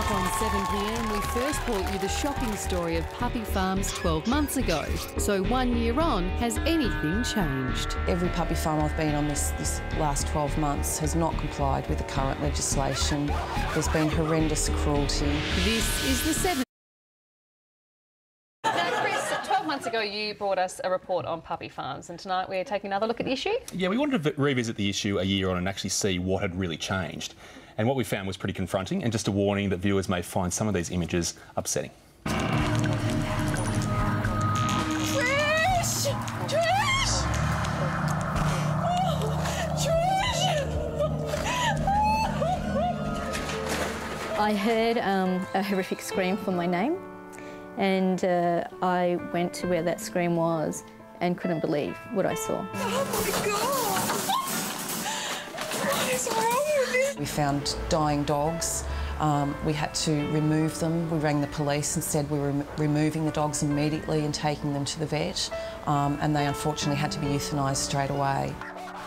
up on 7pm, we first brought you the shocking story of puppy farms 12 months ago. So 1 year on, has anything changed? Every puppy farm I've been on this last 12 months has not complied with the current legislation. There's been horrendous cruelty. This is the 7. Now, Chris, 12 months ago you brought us a report on puppy farms, and tonight we're taking another look at the issue. Yeah, we wanted to revisit the issue a year on and actually see what had really changed. And what we found was pretty confronting, and just a warning that viewers may find some of these images upsetting. Trish! Trish! Oh, Trish! I heard a horrific scream for my name, and I went to where that scream was and couldn't believe what I saw. Oh my God! What is wrong with this? We found dying dogs. We had to remove them. We rang the police and said we were removing the dogs immediately and taking them to the vet, and they unfortunately had to be euthanised straight away.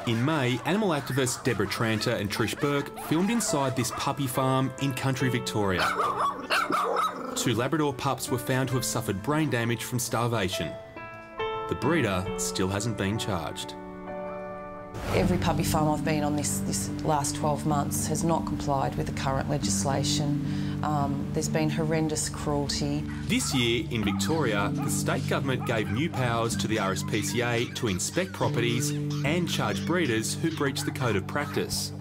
In May, animal activists Deborah Tranter and Trish Burke filmed inside this puppy farm in country Victoria. 2 Labrador pups were found to have suffered brain damage from starvation. The breeder still hasn't been charged. Every puppy farm I've been on this last 12 months has not complied with the current legislation. There's been horrendous cruelty. This year in Victoria, the state government gave new powers to the RSPCA to inspect properties and charge breeders who breach the code of practice.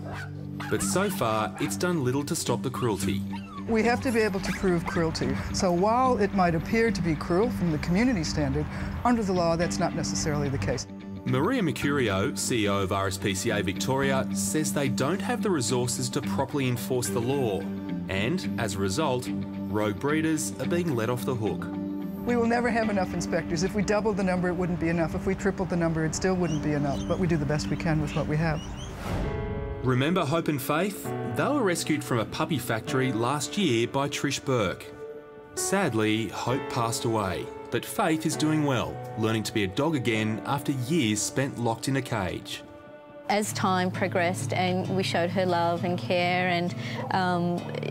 But so far, it's done little to stop the cruelty. We have to be able to prove cruelty. So while it might appear to be cruel from the community standard, under the law that's not necessarily the case. Maria Mercurio, CEO of RSPCA Victoria, says they don't have the resources to properly enforce the law. And, as a result, rogue breeders are being let off the hook. We will never have enough inspectors. If we doubled the number, it wouldn't be enough. If we tripled the number, it still wouldn't be enough. But we do the best we can with what we have. Remember Hope and Faith? They were rescued from a puppy factory last year by Trish Burke. Sadly, Hope passed away, but Faith is doing well, learning to be a dog again after years spent locked in a cage. As time progressed and we showed her love and care, and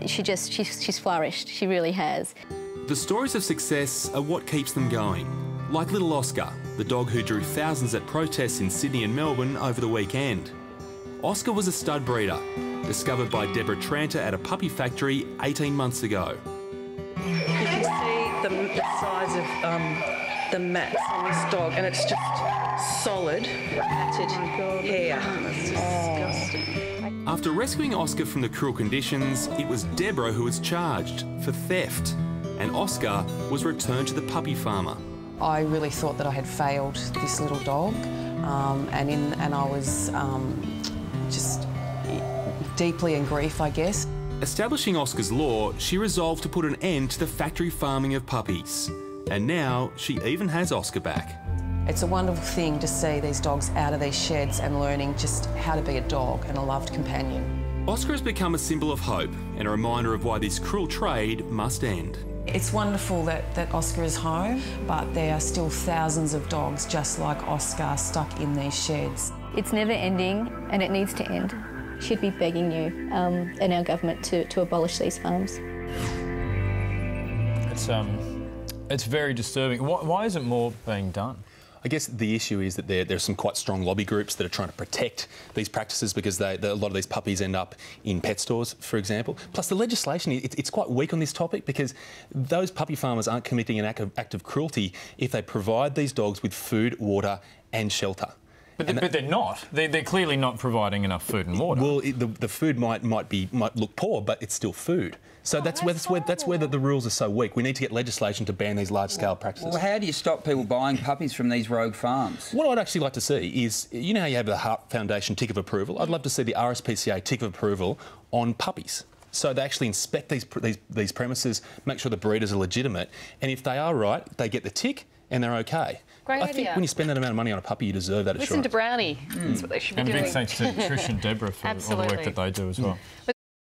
she's flourished. She really has. The stories of success are what keeps them going. Like little Oscar, the dog who drew thousands at protests in Sydney and Melbourne over the weekend. Oscar was a stud breeder, discovered by Deborah Tranter at a puppy factory 18 months ago. You can see the size of the mats on this dog, and it's just solid, matted hair. After rescuing Oscar from the cruel conditions, it was Deborah who was charged for theft, and Oscar was returned to the puppy farmer. I really thought that I had failed this little dog, and I was just deeply in grief, I guess. Establishing Oscar's law, she resolved to put an end to the factory farming of puppies. And now she even has Oscar back. It's a wonderful thing to see these dogs out of these sheds and learning just how to be a dog and a loved companion. Oscar has become a symbol of hope and a reminder of why this cruel trade must end. It's wonderful that Oscar is home, but there are still thousands of dogs just like Oscar stuck in these sheds. It's never ending, and it needs to end. Should be begging you and our government to abolish these farms. It's very disturbing. Why isn't more being done? I guess the issue is that there's some quite strong lobby groups that are trying to protect these practices because a lot of these puppies end up in pet stores, for example. Plus, the legislation, it's quite weak on this topic because those puppy farmers aren't committing an act of cruelty if they provide these dogs with food, water and shelter. But they're not. They're clearly not providing enough food and water. Well, the food might look poor, but it's still food. So that's where the rules are so weak. We need to get legislation to ban these large-scale practices. Well, how do you stop people buying puppies from these rogue farms? What I'd actually like to see is, you know how you have the Heart Foundation tick of approval? I'd love to see the RSPCA tick of approval on puppies. So they actually inspect these premises, make sure the breeders are legitimate, and if they are right, they get the tick and they're okay. Great I idea. think when you spend that amount of money on a puppy, you deserve that assurance. Listen to Brownie. That's what they should be doing. And big thanks to Trish and Deborah for all the work that they do as well.